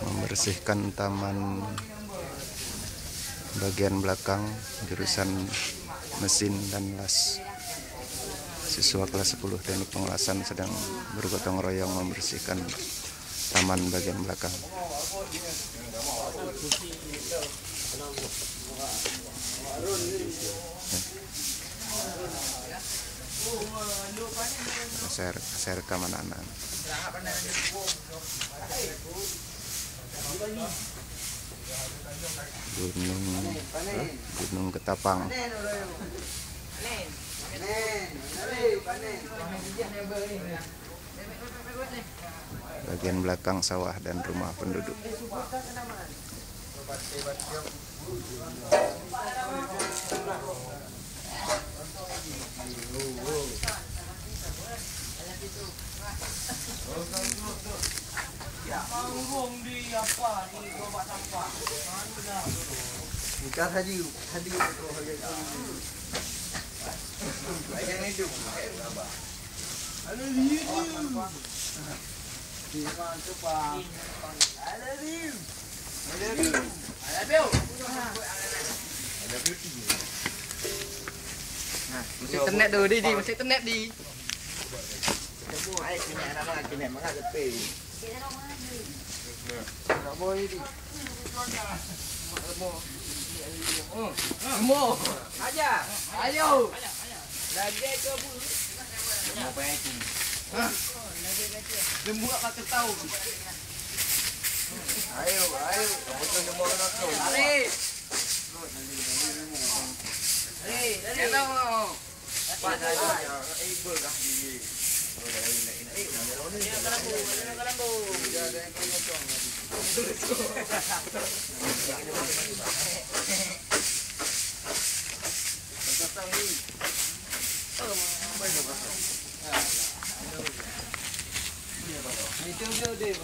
membersihkan taman bagian belakang jurusan mesin dan las. Siswa kelas 10 teknik pengelasan sedang bergotong royong membersihkan taman bagian belakang. Saya rekam anak-anak. Gunung Ketapang. Bagian belakang sawah dan rumah penduduk. Masih internet dulu di, masih internet di. Semua air kena nama kena mana tepi. Nak boy di. Semua. Aja. Ayo. Lagi ke bu. Mau peci. Hah? Lembu apa tahu? Ayo, ayo. Betul semua nak tu. Lari. Hello. Pada ibu dah di. Itu dia.